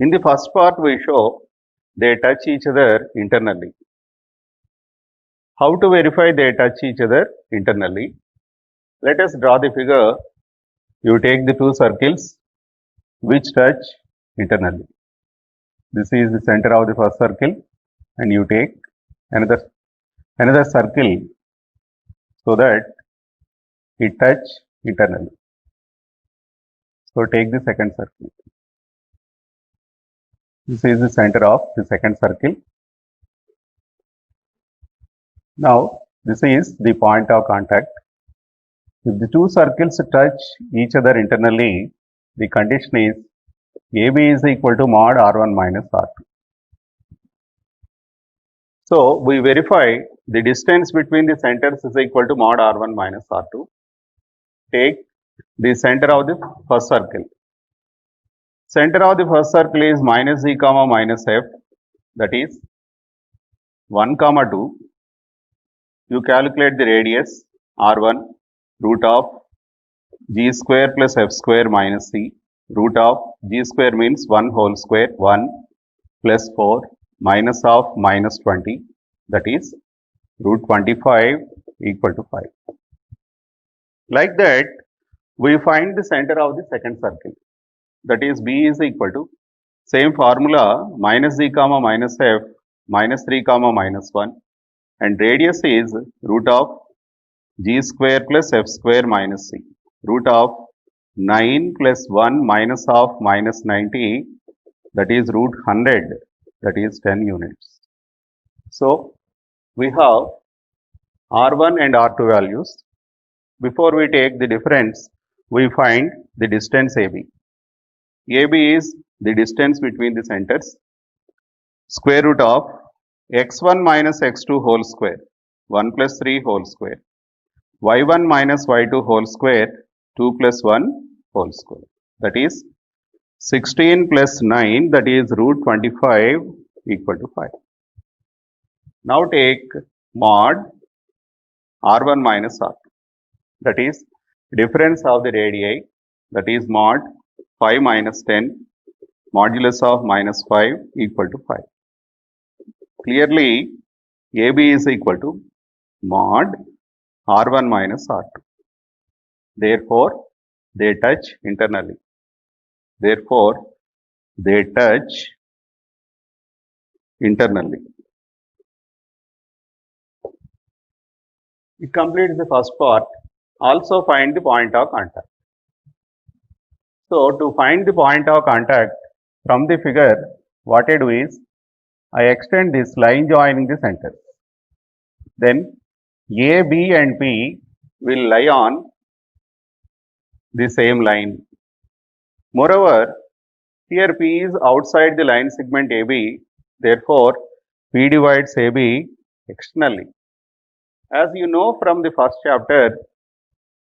In the first part, we show they touch each other internally. How to verify they touch each other internally? Let us draw the figure. You take the two circles which touch internally. This is the center of the first circle, and you take another circle so that it touch internally. So take the second circle. This is the center of the second circle. Now this is the point of contact. If the two circles touch each other internally, the condition is AB is equal to mod R1 minus R2. So we verify the distance between the centers is equal to mod R1 minus R2. Take the center of the first circle. Center of the first circle is minus z comma minus f, that is 1 comma 2. You calculate the radius R1 root of g square plus f square minus c. Root of g square means 1 whole square, 1 plus 4 minus of minus 20, that is root 25 equal to 5. Like that, we find the center of the second circle, that is b is equal to same formula minus z comma minus f minus 3 comma minus 1, and radius is root of g square plus f square minus c. Root of 9 plus 1 minus of minus 90, that is root 100, that is 10 units. So we have R1 and R2 values. Before we take the difference, we find the distance AB. AB is the distance between the centers. Square root of x1 minus x2 whole square, 1 plus 3 whole square, y1 minus y2 whole square, 2 plus 1 whole square, that is 16 plus 9, that is root 25 equal to 5. Now take mod R1 minus R2, that is difference of the radii, that is mod 5 minus 10 modulus of minus 5 equal to 5. Clearly, AB is equal to mod R1 minus R2. Therefore, they touch internally. Therefore, they touch internally. It completes the first part. Also find the point of contact. So, to find the point of contact from the figure, what I do is, I extend this line joining the centers. Then A, B and P will lie on the same line. Moreover, here P is outside the line segment AB, therefore P divides AB externally. As you know from the first chapter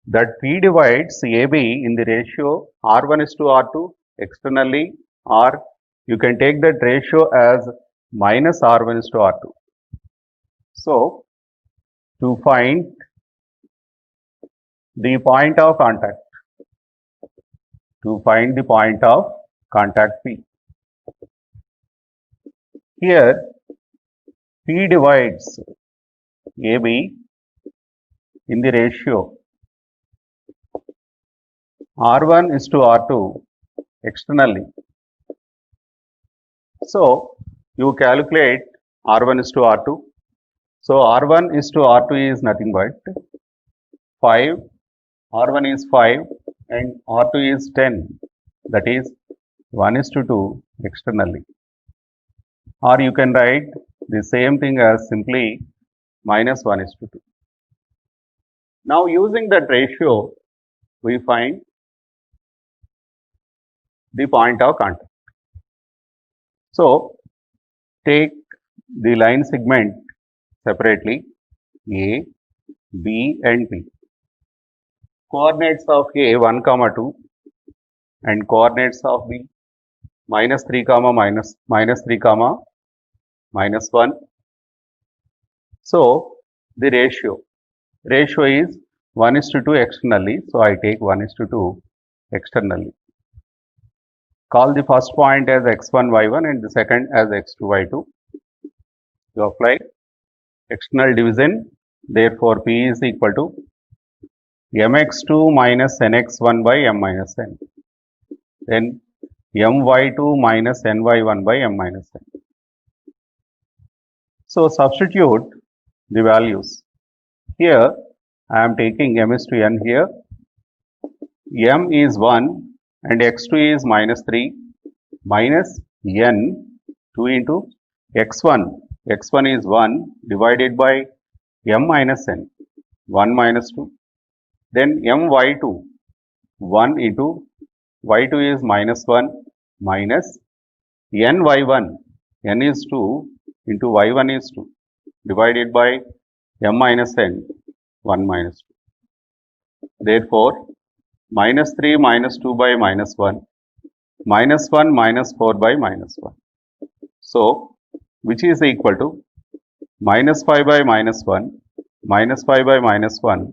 that P divides AB in the ratio R1 is to R2 externally, or you can take that ratio as minus R1 is to R2. So, to find the point of contact, P. Here P divides AB in the ratio R1 is to R2 externally. So, you calculate R1 is to R2. So, R1 is to R2 is nothing but 5, R1 is 5 and R2 is 10, that is 1 is to 2 externally. Or you can write the same thing as simply minus 1 is to 2. Now, using that ratio, we find the point of contact. So, take the line segment separately, A, B and P. Coordinates of A 1 comma 2 and coordinates of B minus 3 comma minus 3 comma minus 1. So, the ratio is 1 is to 2 externally. So, I take 1 is to 2 externally. Call the first point as x1, y1 and the second as x2, y2. You apply external division. Therefore, P is equal to mx2 minus nx1 by m minus n. Then my2 minus ny1 by m minus n. So, substitute the values. Here, I am taking m is to n here. M is 1 and x2 is minus 3 minus n 2 into x1. x1 is 1 divided by m minus n 1 minus 2. Then my2 1 into y2 is minus 1 minus ny1 n is 2 into y1 is 2 divided by m minus n 1 minus 2. Therefore, minus 3 minus 2 by minus 1 minus 1 minus 4 by minus 1. So, which is equal to minus 5 by minus 1 minus 5 by minus 1,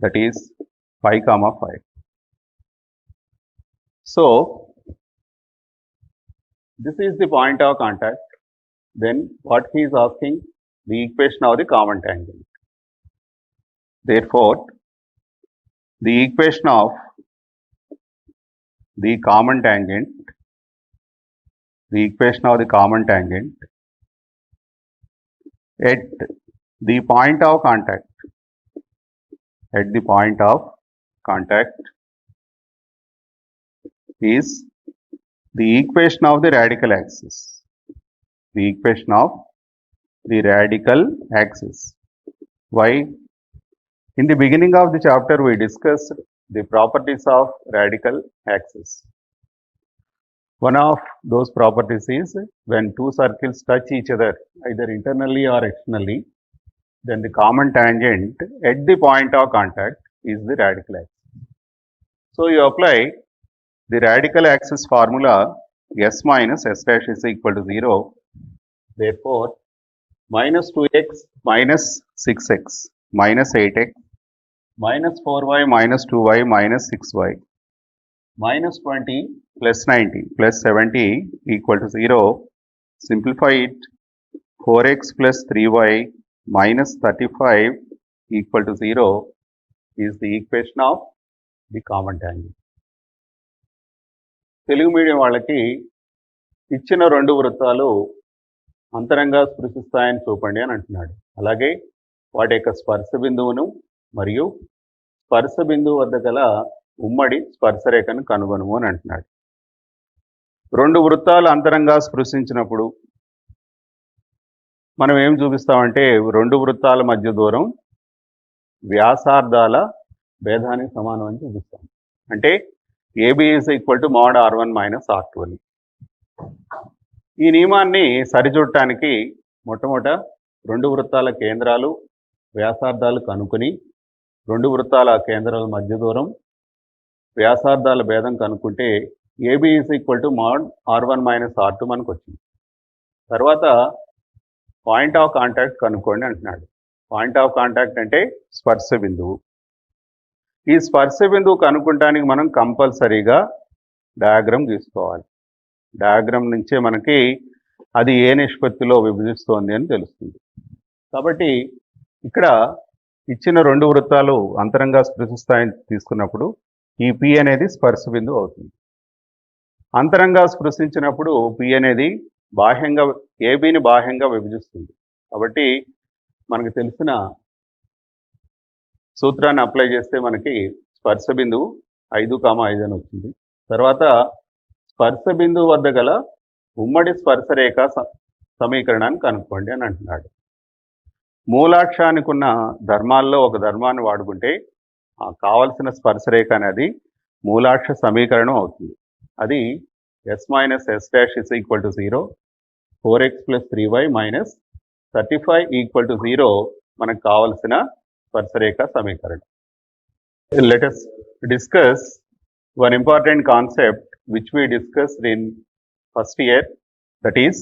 that is 5 comma 5. So, this is the point of contact. Then what he is asking, the equation of the common tangent. Therefore, the equation of the common tangent, at the point of contact, is the equation of the radical axis. Why? In the beginning of the chapter, we discussed the properties of radical axis. One of those properties is when two circles touch each other, either internally or externally, then the common tangent at the point of contact is the radical axis. So, you apply the radical axis formula s minus s dash is equal to 0. Therefore, minus 2x minus 6x minus 8x minus 4y minus 2y minus 6y minus 20 plus 90 plus 70 equal to 0. Simplify it. 4x plus 3y minus 35 equal to 0 is the equation of the common tangent. Telugu medium వాళ్ళకి ఇచ్చిన రెండు వృత్తాలు అంతరంగా స్పృశిస్తాయని చూపండి అని అంటున్నాడు. అలాగే వాటి యొక్క స్పర్శ బిందువును మరియు స్పర్శ బిందువు వద్ద గల ఉమ్మడి స్పర్శరేఖను కనుగొనుము అని అంటున్నాడు. రెండు వృత్తాలు అంతరంగా స్పృశించినప్పుడు మనం ఏం చూపిస్తామంటే రెండు వృత్తాల మధ్య దూరం వ్యాసార్థాల భేదానికి సమానం అని చూపిస్తాం. అంటే AB is equal to mod R1 minus R2 అని. ఈ నియమాన్ని సరిచూడటానికి మొట్టమొదట రెండు వృత్తాల కేంద్రాలు వ్యాసార్థాలు కనుక్కొని రెండు వృత్తాల కేంద్రాల మధ్య దూరం వ్యాసార్థాల భేదం కనుక్కుంటే AB is equal to mod R1 minus R2 మనకు వచ్చింది. తర్వాత పాయింట్ ఆఫ్ కాంటాక్ట్ కనుక్కోండి అంటున్నాడు. పాయింట్ ఆఫ్ కాంటాక్ట్ అంటే స్పర్శ బిందువు. ఈ స్పర్శ బిందువు కనుక్కోవడానికి మనం కంపల్సరీగా డయాగ్రామ్ గీసుకోవాలి. డయాగ్రామ్ నుంచే మనకి అది ఏ నిష్పత్తిలో విభజిస్తోంది అని తెలుస్తుంది. కాబట్టి ఇక్కడ ఇచ్చిన రెండు వృత్తాలు అంతరంగా స్పృశిస్తాయని తీసుకున్నప్పుడు ఈ P అనేది స్పర్శ బిందువు అవుతుంది. అంతరంగా స్పృశించినప్పుడు P అనేది బాహ్యంగా ABని బాహ్యంగా విభజిస్తుంది. కాబట్టి మనకు తెలిసిన సూత్రాన్ని అప్లై చేస్తే మనకి స్పర్శ బిందువు 5,5 అని వచ్చింది. తర్వాత స్పర్శ బిందువు వద్ద గల ఉమ్మడి స్పర్శరేఖ సమీకరణాన్ని కనుక్కోండి అని అంటున్నాడు. మూలాక్షానికి ఉన్న ధర్మాల్లో ఒక ధర్మాన్ని వాడుకుంటే కావలసిన స్పర్శరేఖ అనేది మూలాక్ష సమీకరణం అవుతుంది. అది s minus s dash is equal to 0, 4x plus 3y minus 35 equal to 0 మనకు కావలసిన స్పర్శరేఖ సమీకరణం. Let us discuss one important concept which we discussed in first year, that is,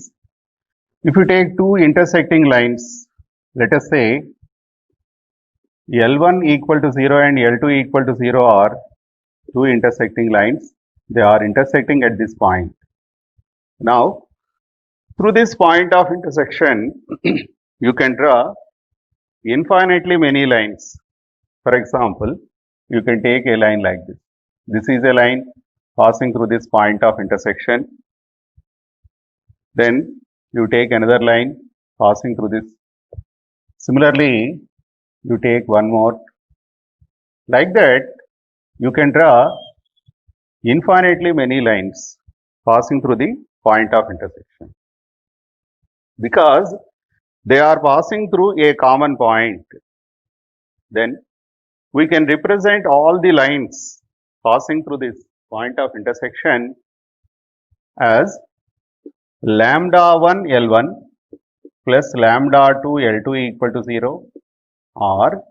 if you take two intersecting lines, let us say L1 equal to 0 and L2 equal to 0 are two intersecting lines. they are intersecting at this point. Now, through this point of intersection, you can draw infinitely many lines. For example, you can take a line like this. This is a line passing through this point of intersection. Then you take another line passing through this. Similarly, you take one more. Like that, you can draw infinitely many lines passing through the point of intersection. Because they are passing through a common point, then we can represent all the lines passing through this point of intersection as lambda 1 L1 plus lambda 2 L2 equal to 0, or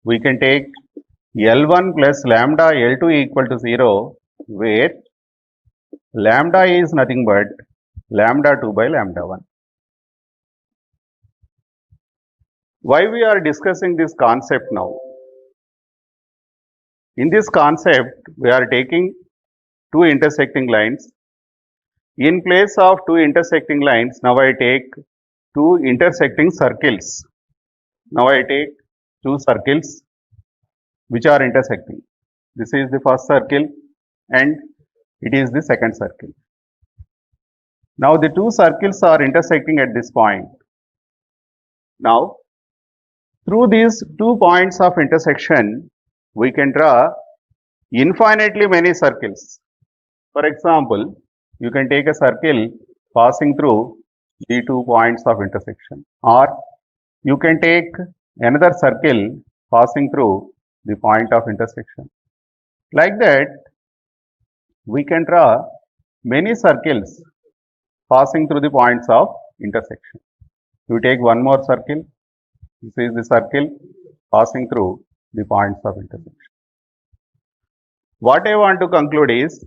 we can take L1 plus lambda L2 equal to 0, where lambda is nothing but lambda 2 by lambda 1. Why we are discussing this concept now? In this concept, we are taking two intersecting lines. In place of two intersecting lines, now I take two intersecting circles. Now I take two circles which are intersecting. This is the first circle and it is the second circle. Now the two circles are intersecting at this point. Now, through these 2 points of intersection, we can draw infinitely many circles. For example, you can take a circle passing through the 2 points of intersection, or you can take another circle passing through the point of intersection. Like that, we can draw many circles passing through the points of intersection. You take one more circle. This is the circle passing through the points of intersection. What I want to conclude is,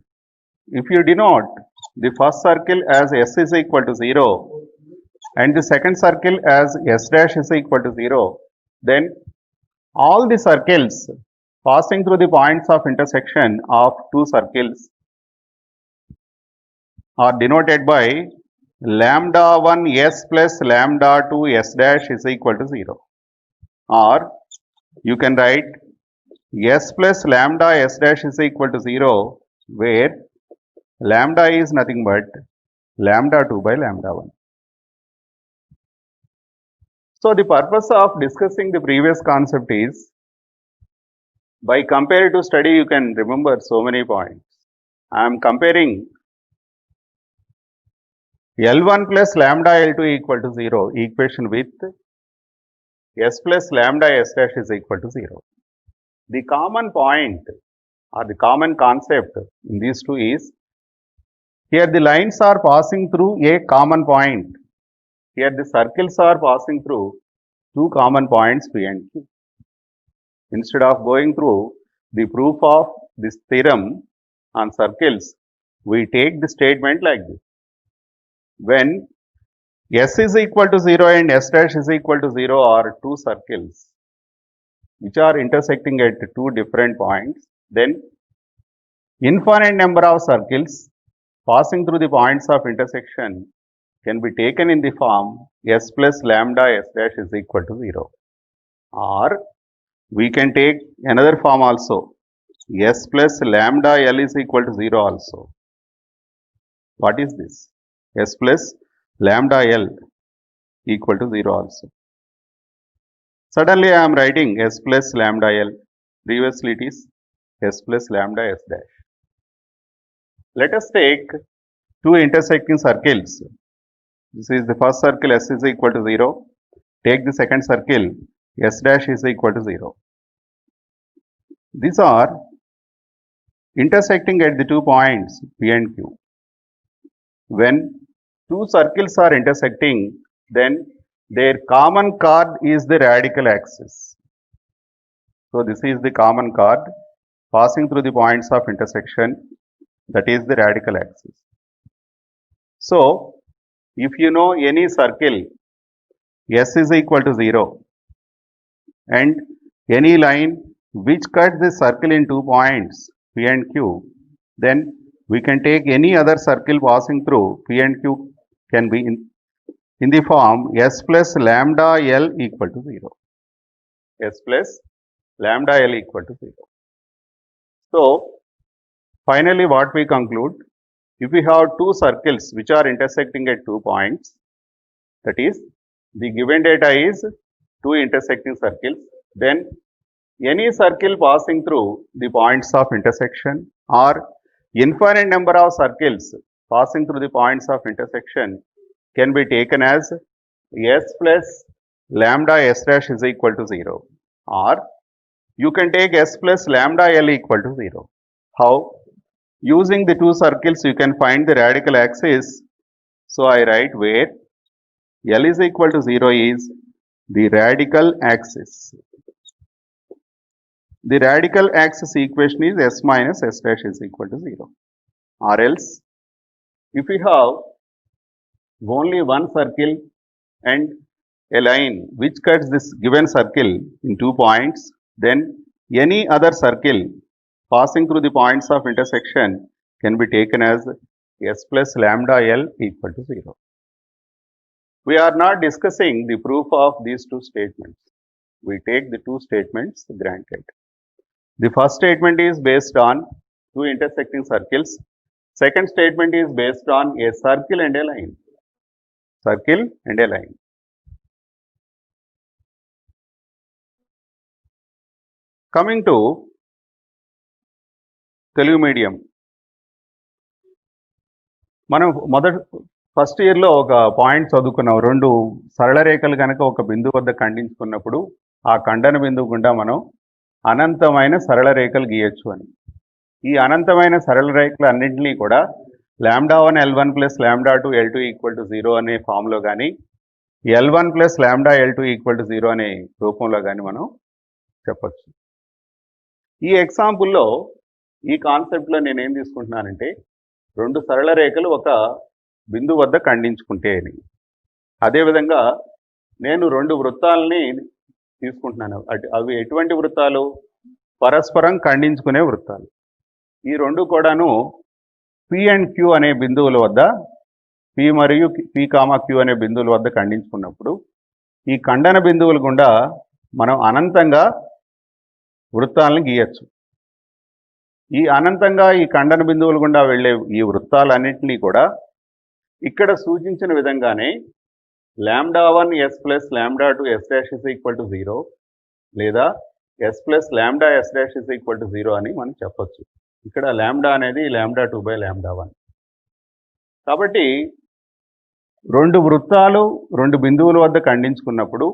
if you denote the first circle as S is equal to 0 and the second circle as S dash is equal to 0, then all the circles passing through the points of intersection of two circles are denoted by lambda 1 S plus lambda 2 S dash is equal to 0. Or you can write S plus lambda S dash is equal to 0, where lambda is nothing but lambda 2 by lambda 1. So the purpose of discussing the previous concept is, by comparative study you can remember so many points. I am comparing L1 plus lambda L2 equal to 0 equation with S plus lambda S dash is equal to 0. The common point or the common concept in these two is, here the lines are passing through a common point. Here the circles are passing through two common points P and Q. Instead of going through the proof of this theorem on circles, we take the statement like this. When S is equal to 0 and S dash is equal to 0 are two circles which are intersecting at two different points, then infinite number of circles passing through the points of intersection can be taken in the form S plus lambda S dash is equal to 0. Or we can take another form also, S plus lambda L is equal to 0 also. What is this? S plus lambda L equal to 0 also. Suddenly I am writing S plus lambda L. Previously it is S plus lambda S dash. Let us take two intersecting circles. This is the first circle, S is equal to 0. Take the second circle, S dash is equal to 0. These are intersecting at the 2 points P and Q. When two circles are intersecting, then their common chord is the radical axis. So this is the common chord passing through the points of intersection, that is the radical axis. So if you know any circle S is equal to 0 and any line which cuts the circle in 2 points P and Q, then we can take any other circle passing through P and Q can be in the form S plus lambda L equal to 0. S plus lambda L equal to 0. So, finally what we conclude, if we have two circles which are intersecting at 2 points, that is the given data is two intersecting circles, then any circle passing through the points of intersection or infinite number of circles passing through the points of intersection can be taken as S plus lambda S dash is equal to 0, or you can take S plus lambda L equal to 0. How? Using the two circles you can find the radical axis. So I write where L is equal to 0 is the radical axis. The radical axis equation is S minus S dash is equal to 0. Or else, if we have only one circle and a line which cuts this given circle in 2 points, then any other circle passing through the points of intersection can be taken as S plus lambda L equal to 0. We are not discussing the proof of these two statements. We take the two statements granted. The first statement is based on two intersecting circles. Second statement is based on a circle and a line. Circle and a line. Coming to Telugu medium. మనం first ఇయర్లో ఒక point చదువుకున్నాం. రెండు సరళ రేఖలు కనుక ఒక బిందువు వద్ద ఖండించుకున్నప్పుడు ఆ ఖండన బిందువు గుండా మనం అనంతమైన సరళ రేఖలు గీయచ్చు అని. ఈ అనంతమైన సరళ రేఖలు అన్నింటినీ కూడా λ1 L1 plus λ2 L2 equal to 0 అనే ఫామ్లో కానీ L1 plus λ L2 equal to 0 అనే రూపంలో కానీ మనం చెప్పచ్చు. ఈ ఎగ్జాంపుల్లో ఈ కాన్సెప్ట్లో నేనేం తీసుకుంటున్నానంటే రెండు సరళ రేఖలు ఒక బిందువు వద్ద ఖండించుకుంటే అని. అదేవిధంగా నేను రెండు వృత్తాలని తీసుకుంటున్నాను. అవి ఎటువంటి వృత్తాలు? పరస్పరం ఖండించుకునే వృత్తాలు. ఈ రెండు కూడాను P అండ్ Q అనే బిందువుల వద్ద, P మరియు P, Q అనే బిందువుల వద్ద ఖండించుకున్నప్పుడు ఈ ఖండన బిందువుల గుండా మనం అనంతంగా వృత్తాలను గీయచ్చు. ఈ అనంతంగా ఈ ఖండన బిందువుల గుండా వెళ్ళే ఈ వృత్తాలన్నింటినీ కూడా ఇక్కడ సూచించిన విధంగానే λ1 S plus λ2 S dash is equal to 0 లేదా S plus λ S dash is equal to 0 అని మనం చెప్పచ్చు. ఇక్కడ λ అనేది λ2 బై λ1. కాబట్టి రెండు వృత్తాలు రెండు బిందువుల వద్ద ఖండించుకున్నప్పుడు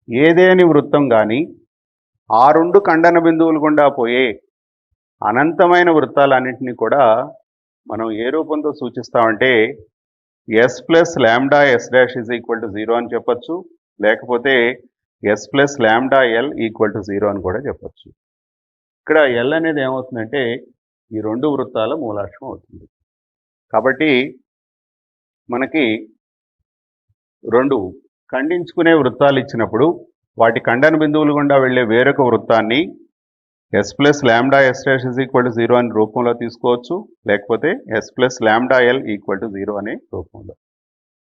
ఏదేని వృత్తం కానీ ఆ రెండు ఖండన బిందువుల గుండా పోయే అనంతమైన వృత్తాలన్నింటినీ కూడా మనం ఏ రూపంతో సూచిస్తామంటే S plus λ S dash is equal to 0 అని చెప్పచ్చు, లేకపోతే S plus λ L equal to 0 అని కూడా చెప్పచ్చు. ఇక్కడ L అనేది ఏమవుతుందంటే ఈ రెండు వృత్తాల మూలాక్షం అవుతుంది. కాబట్టి మనకి రెండు ఖండించుకునే వృత్తాలు ఇచ్చినప్పుడు వాటి ఖండన బిందువులు గుండా వెళ్ళే వేరొక వృత్తాన్ని S plus λ S dash is equal to 0 అనే రూపంలో తీసుకోవచ్చు, లేకపోతే S plus λ L equal to 0 అనే రూపంలో.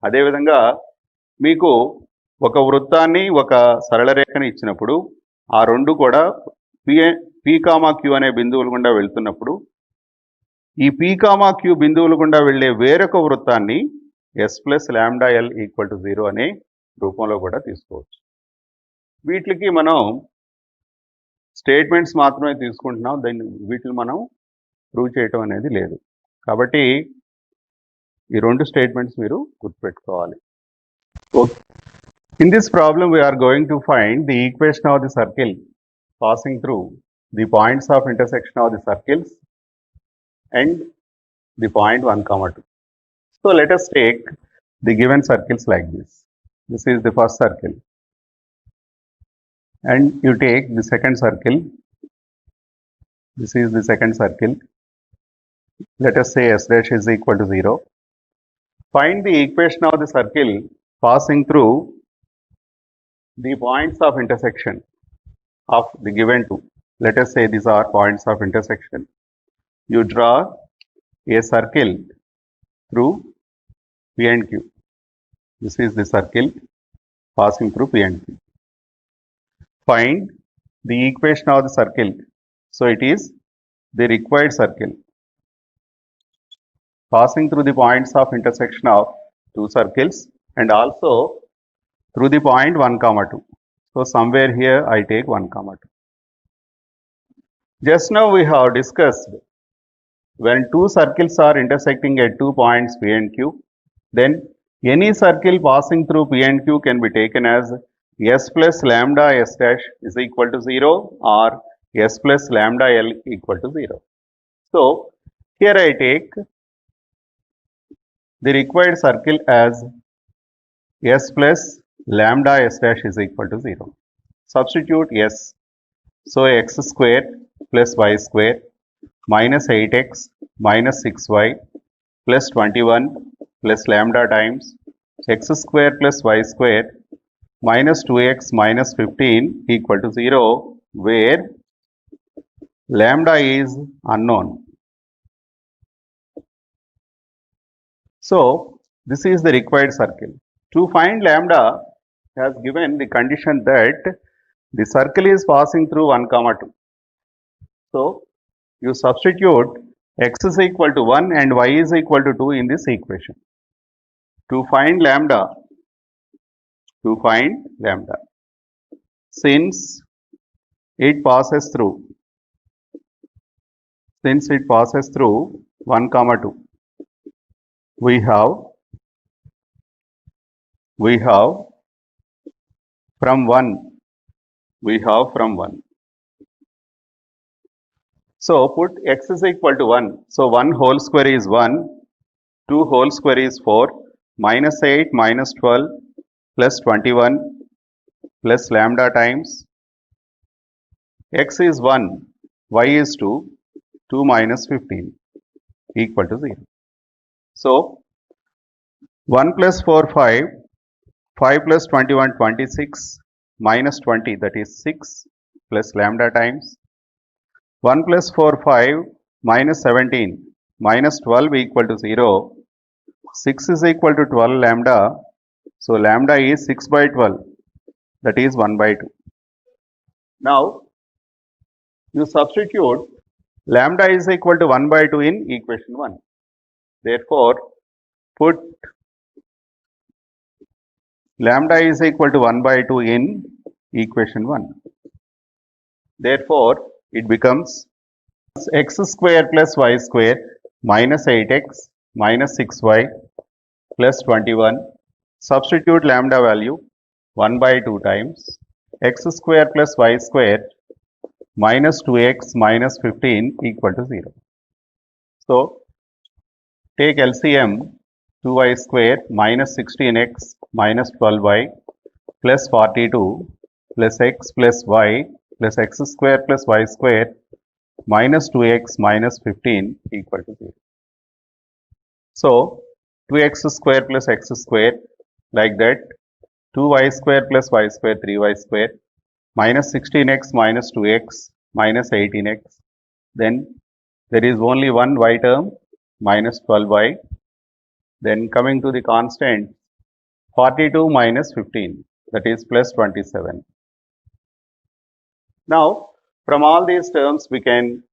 అదేవిధంగా మీకు ఒక వృత్తాన్ని ఒక సరళ రేఖని ఇచ్చినప్పుడు ఆ రెండు కూడా P, Q అనే బిందువుల గుండా వెళ్తున్నప్పుడు ఈ P, Q బిందువుల గుండా వెళ్ళే వేరొక వృత్తాన్ని S plus λ L equal to 0 అనే రూపంలో కూడా తీసుకోవచ్చు. వీటికి మనం స్టేట్మెంట్స్ మాత్రమే తీసుకుంటున్నాం, వీటిని మనం ప్రూవ్ చేయటం అనేది లేదు. కాబట్టి ఈ రెండు స్టేట్మెంట్స్ మీరు గుర్తుపెట్టుకోవాలి. In this problem we're going to find the equation of the circle passing through the points of intersection of the circles and the point 1, 2. So let us take the given circles like this. This is the first circle. And you take the second circle. This is the second circle. Let us say S dash is equal to 0. Find the equation of the circle passing through the points of intersection of the given two. Let us say these are points of intersection. You draw a circle through P and Q. This is the circle passing through P and Q. Find the equation of the circle. So it is the required circle passing through the points of intersection of two circles and also through the point 1, 2. So somewhere here I take 1, 2. Just now we have discussed when two circles are intersecting at 2 points P and Q, then any circle passing through P and Q can be taken as S plus lambda S dash is equal to 0 or S plus lambda L equal to 0. So here I take the required circle as S plus lambda S dash is equal to 0. Substitute S. So x square plus y square minus 8x minus 6y plus 21 plus lambda times x square plus y square minus 2x minus 15 equal to 0, where lambda is unknown. So this is the required circle. To find lambda has given the condition that the circle is passing through 1, 2. So you substitute x is equal to 1 and y is equal to 2 in this equation. To find lambda, since it passes through 1, 2, we have from 1. So put x is equal to 1. So 1 whole square is 1, 2 whole square is 4, minus 8 minus 12 plus 21 plus lambda times x is 1, y is 2, 2 minus 15 equal to 0. So 1 plus 4, 5, 5 plus 21, 26, minus 20, that is 6 plus lambda times 1 plus 4, 5, minus 17, minus 12 equal to 0. 6 is equal to 12 lambda. So lambda is 6 by 12, that is 1 by 2. Now you substitute lambda is equal to 1 by 2 in equation 1. Therefore, put lambda is equal to 1 by 2 in equation 1. Therefore, it becomes x square plus y square minus 8x minus 6y plus 21. Substitute lambda value 1 by 2 times x square plus y square minus 2x minus 15 equal to 0. So take LCM 2y square minus 16x minus 12y plus 42 plus x plus y plus x square plus y square minus 2x minus 15 equal to 0. So 2x square plus x square, like that, 2y square plus y square 3y square minus 16x minus 2x minus 18x. Then there is only one y term minus 12y. Then coming to the constant 42 minus 15, that is plus 27. Now from all these terms we can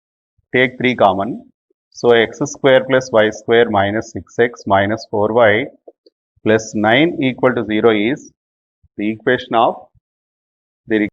take 3 common. So x square plus y square minus 6x minus 4y plus 9 equal to 0 is the equation of the